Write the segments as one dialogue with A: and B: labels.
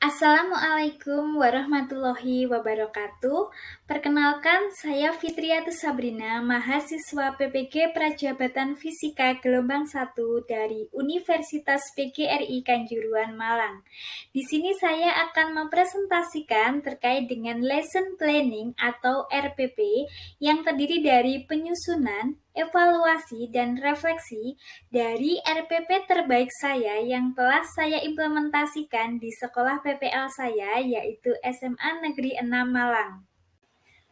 A: Assalamualaikum warahmatullahi wabarakatuh. Perkenalkan, saya Fitriatus Sabrina, mahasiswa PPG Prajabatan Fisika Gelombang 1 dari Universitas PGRI Kanjuruhan, Malang. Di sini saya akan mempresentasikan terkait dengan lesson planning atau RPP yang terdiri dari penyusunan, evaluasi, dan refleksi dari RPP terbaik saya yang telah saya implementasikan di sekolah PPL saya, yaitu SMA Negeri 6 Malang.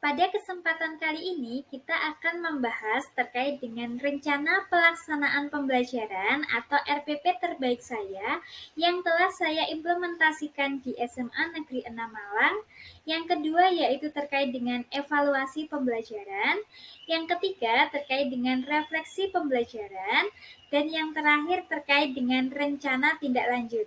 A: Pada kesempatan kali ini, kita akan membahas terkait dengan rencana pelaksanaan pembelajaran atau RPP terbaik saya yang telah saya implementasikan di SMA Negeri 6 Malang. Yang kedua yaitu terkait dengan evaluasi pembelajaran. Yang ketiga terkait dengan refleksi pembelajaran. Dan yang terakhir terkait dengan rencana tindak lanjut.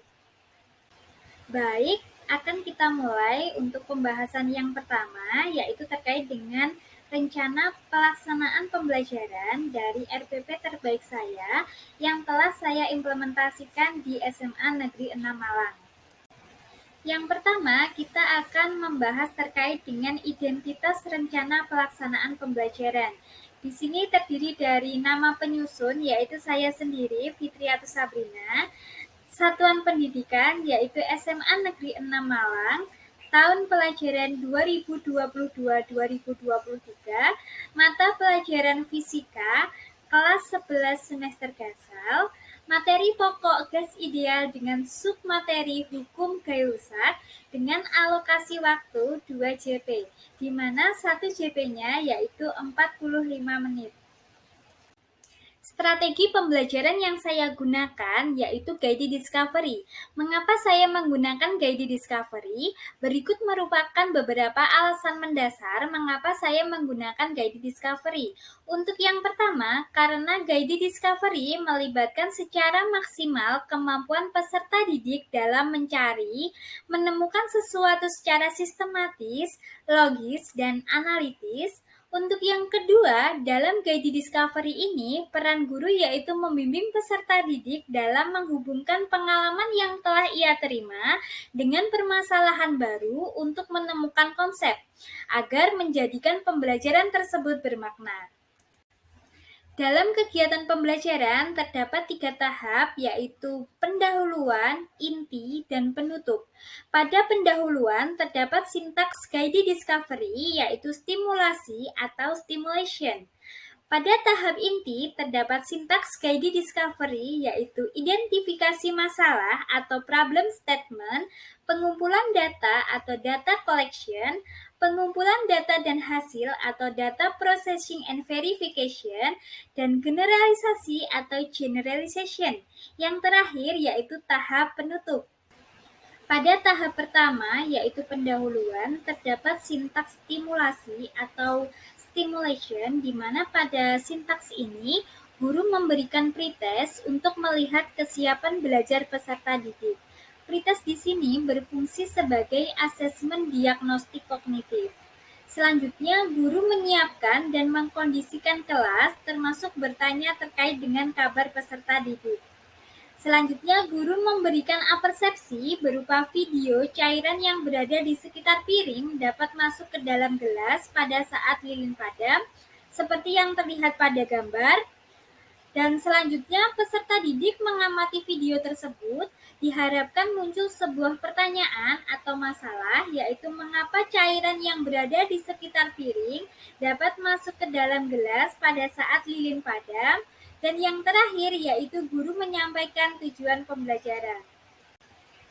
A: Baik, akan kita mulai untuk pembahasan yang pertama, yaitu terkait dengan rencana pelaksanaan pembelajaran dari RPP terbaik saya yang telah saya implementasikan di SMA Negeri 6 Malang. Yang pertama, kita akan membahas terkait dengan identitas rencana pelaksanaan pembelajaran. Di sini terdiri dari nama penyusun, yaitu saya sendiri, Fitriatus Sabrina, satuan pendidikan yaitu SMA Negeri 6 Malang, tahun pelajaran 2022-2023, mata pelajaran fisika, kelas 11 semester Gasal, materi pokok gas ideal dengan submateri hukum gaya rusak dengan alokasi waktu 2 JP, di mana 1 JP-nya yaitu 45 menit. Strategi pembelajaran yang saya gunakan yaitu guided discovery. Mengapa saya menggunakan guided discovery? Berikut merupakan beberapa alasan mendasar mengapa saya menggunakan guided discovery. Untuk yang pertama, karena guided discovery melibatkan secara maksimal kemampuan peserta didik dalam mencari, menemukan sesuatu secara sistematis, logis, dan analitis. Untuk yang kedua, dalam guided discovery ini, peran guru yaitu membimbing peserta didik dalam menghubungkan pengalaman yang telah ia terima dengan permasalahan baru untuk menemukan konsep, agar menjadikan pembelajaran tersebut bermakna. Dalam kegiatan pembelajaran terdapat 3 tahap, yaitu pendahuluan, inti, dan penutup. Pada pendahuluan terdapat sintaks guided discovery, yaitu stimulasi atau stimulation. Pada tahap inti terdapat sintaks guided discovery, yaitu identifikasi masalah atau problem statement, pengumpulan data atau data collection, pengumpulan data dan hasil atau data processing and verification, dan generalisasi atau generalization. Yang terakhir yaitu tahap penutup. Pada tahap pertama, yaitu pendahuluan, terdapat sintaks stimulasi atau stimulation, di mana pada sintaks ini, guru memberikan pretest untuk melihat kesiapan belajar peserta didik. Pretest di sini berfungsi sebagai asesmen diagnostik kognitif. Selanjutnya, guru menyiapkan dan mengkondisikan kelas, termasuk bertanya terkait dengan kabar peserta didik. Selanjutnya, guru memberikan apersepsi berupa video cairan yang berada di sekitar piring dapat masuk ke dalam gelas pada saat lilin padam, seperti yang terlihat pada gambar. Dan selanjutnya, peserta didik mengamati video tersebut, diharapkan muncul sebuah pertanyaan atau masalah, yaitu mengapa cairan yang berada di sekitar piring dapat masuk ke dalam gelas pada saat lilin padam. Dan yang terakhir yaitu guru menyampaikan tujuan pembelajaran.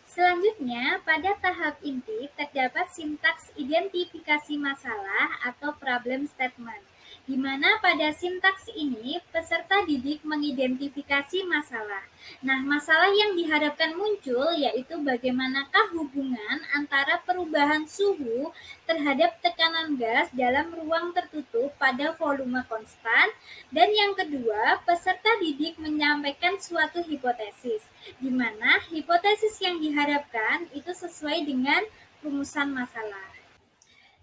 A: Selanjutnya, pada tahap inti terdapat sintaks identifikasi masalah atau problem statement, di mana pada sintaks ini peserta didik mengidentifikasi masalah. Nah, masalah yang diharapkan muncul yaitu bagaimanakah hubungan antara perubahan suhu terhadap tekanan gas dalam ruang tertutup pada volume konstan. Dan yang kedua, peserta didik menyampaikan suatu hipotesis, di mana hipotesis yang diharapkan itu sesuai dengan rumusan masalah.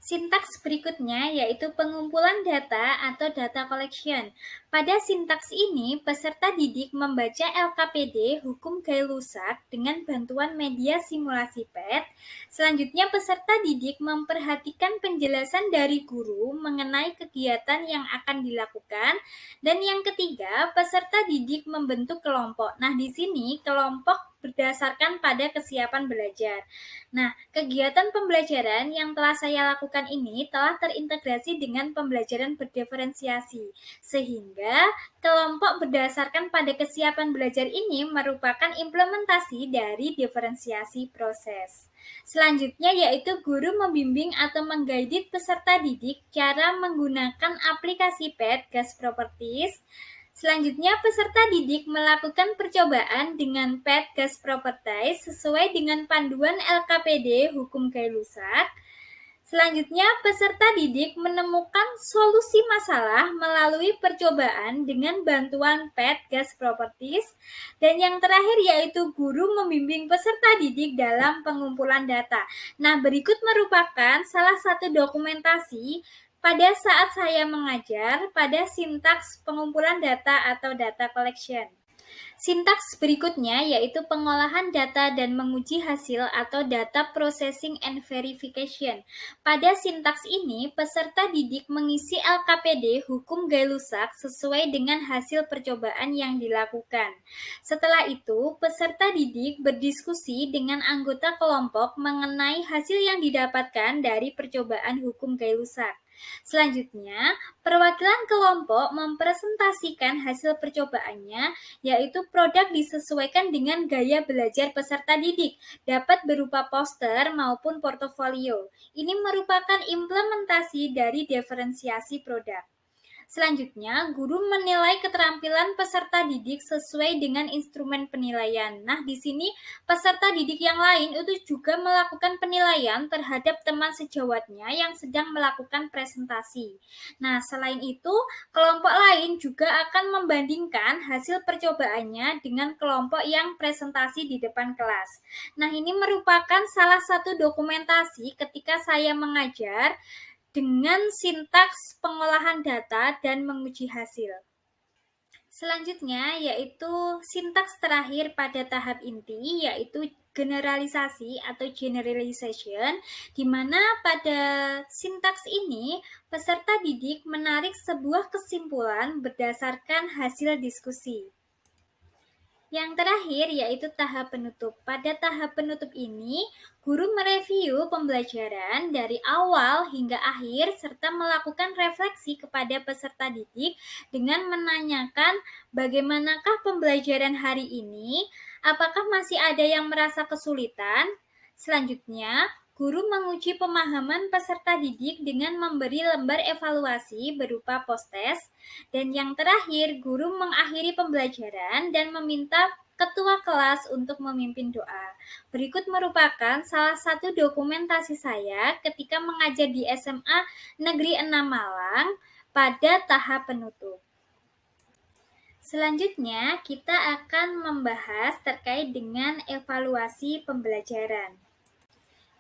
A: Sintaks berikutnya yaitu pengumpulan data atau data collection. Pada sintaks ini, peserta didik membaca LKPD Hukum Gaylusak dengan bantuan media simulasi PET. Selanjutnya, peserta didik memperhatikan penjelasan dari guru mengenai kegiatan yang akan dilakukan. Dan yang ketiga, peserta didik membentuk kelompok. Nah, di sini kelompok berdasarkan pada kesiapan belajar. Nah, kegiatan pembelajaran yang telah saya lakukan ini telah terintegrasi dengan pembelajaran berdiferensiasi, sehingga kelompok berdasarkan pada kesiapan belajar ini merupakan implementasi dari diferensiasi proses. Selanjutnya yaitu guru membimbing atau mengguide peserta didik cara menggunakan aplikasi PET Gas Properties. Selanjutnya, peserta didik melakukan percobaan dengan PET Gas Properties sesuai dengan panduan LKPD Hukum Gaylusak. Selanjutnya, peserta didik menemukan solusi masalah melalui percobaan dengan bantuan PET Gas Properties. Dan yang terakhir yaitu guru membimbing peserta didik dalam pengumpulan data. Nah, berikut merupakan salah satu dokumentasi pada saat saya mengajar pada sintaks pengumpulan data atau data collection. Sintaks berikutnya yaitu pengolahan data dan menguji hasil atau data processing and verification. Pada sintaks ini, peserta didik mengisi LKPD Hukum Gaylusak sesuai dengan hasil percobaan yang dilakukan. Setelah itu, peserta didik berdiskusi dengan anggota kelompok mengenai hasil yang didapatkan dari percobaan Hukum Gaylusak. Selanjutnya, perwakilan kelompok mempresentasikan hasil percobaannya, yaitu produk disesuaikan dengan gaya belajar peserta didik, dapat berupa poster maupun portofolio. Ini merupakan implementasi dari diferensiasi produk. Selanjutnya, guru menilai keterampilan peserta didik sesuai dengan instrumen penilaian. Nah, di sini peserta didik yang lain itu juga melakukan penilaian terhadap teman sejawatnya yang sedang melakukan presentasi. Nah, selain itu, kelompok lain juga akan membandingkan hasil percobaannya dengan kelompok yang presentasi di depan kelas. Nah, ini merupakan salah satu dokumentasi ketika saya mengajar dengan sintaks pengolahan data dan menguji hasil. Selanjutnya yaitu sintaks terakhir pada tahap inti yaitu generalisasi atau generalization, di mana pada sintaks ini peserta didik menarik sebuah kesimpulan berdasarkan hasil diskusi. Yang terakhir yaitu tahap penutup. Pada tahap penutup ini, guru mereview pembelajaran dari awal hingga akhir serta melakukan refleksi kepada peserta didik dengan menanyakan bagaimanakah pembelajaran hari ini, apakah masih ada yang merasa kesulitan. Selanjutnya, guru menguji pemahaman peserta didik dengan memberi lembar evaluasi berupa post-test. Dan yang terakhir, guru mengakhiri pembelajaran dan meminta ketua kelas untuk memimpin doa. Berikut merupakan salah satu dokumentasi saya ketika mengajar di SMA Negeri 6 Malang pada tahap penutup. Selanjutnya, kita akan membahas terkait dengan evaluasi pembelajaran.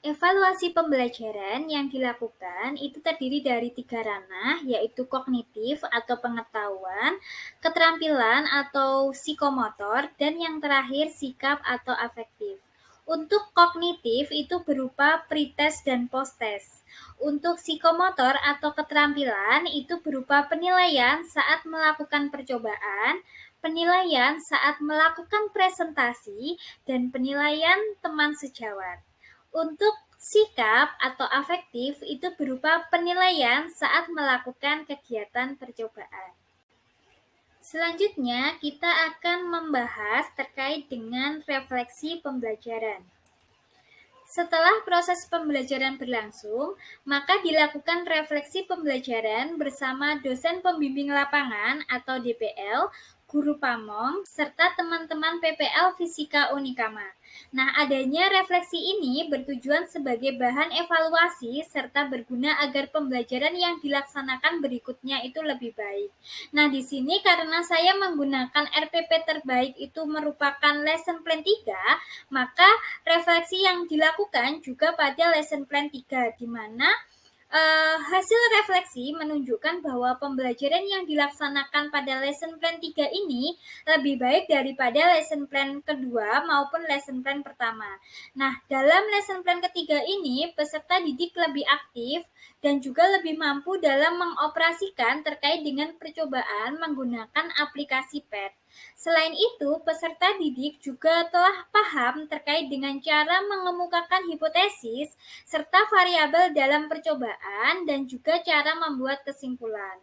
A: Evaluasi pembelajaran yang dilakukan itu terdiri dari 3 ranah, yaitu kognitif atau pengetahuan, keterampilan atau psikomotor, dan yang terakhir sikap atau afektif. Untuk kognitif itu berupa pretest dan posttest. Untuk psikomotor atau keterampilan itu berupa penilaian saat melakukan percobaan, penilaian saat melakukan presentasi, dan penilaian teman sejawat. Untuk sikap atau afektif itu berupa penilaian saat melakukan kegiatan percobaan. Selanjutnya, kita akan membahas terkait dengan refleksi pembelajaran. Setelah proses pembelajaran berlangsung, maka dilakukan refleksi pembelajaran bersama dosen pembimbing lapangan atau DPL, guru pamong, serta teman-teman PPL Fisika Unikama. Nah, adanya refleksi ini bertujuan sebagai bahan evaluasi serta berguna agar pembelajaran yang dilaksanakan berikutnya itu lebih baik. Nah, di sini karena saya menggunakan RPP terbaik itu merupakan lesson plan 3, maka refleksi yang dilakukan juga pada lesson plan 3, di mana Hasil refleksi menunjukkan bahwa pembelajaran yang dilaksanakan pada lesson plan 3 ini lebih baik daripada lesson plan kedua maupun lesson plan pertama. Nah, dalam lesson plan ketiga ini, peserta didik lebih aktif dan juga lebih mampu dalam mengoperasikan terkait dengan percobaan menggunakan aplikasi PET. Selain itu, peserta didik juga telah paham terkait dengan cara mengemukakan hipotesis serta variabel dalam percobaan dan juga cara membuat kesimpulan.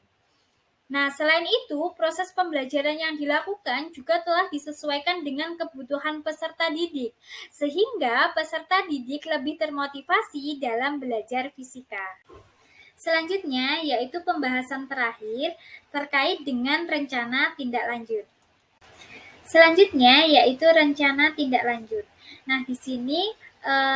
A: Nah, selain itu, proses pembelajaran yang dilakukan juga telah disesuaikan dengan kebutuhan peserta didik, sehingga peserta didik lebih termotivasi dalam belajar fisika. Selanjutnya, yaitu pembahasan terakhir terkait dengan rencana tindak lanjut. Selanjutnya yaitu rencana tindak lanjut. Nah, di sini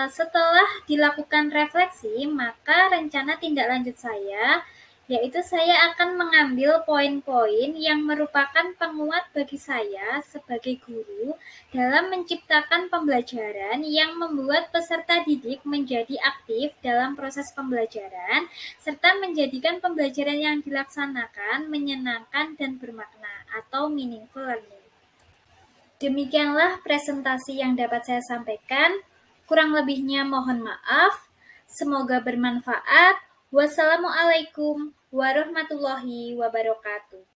A: setelah dilakukan refleksi, maka rencana tindak lanjut saya yaitu saya akan mengambil poin-poin yang merupakan penguat bagi saya sebagai guru dalam menciptakan pembelajaran yang membuat peserta didik menjadi aktif dalam proses pembelajaran serta menjadikan pembelajaran yang dilaksanakan menyenangkan dan bermakna atau meaningful learning. Demikianlah presentasi yang dapat saya sampaikan. Kurang lebihnya mohon maaf. Semoga bermanfaat. Wassalamualaikum warahmatullahi wabarakatuh.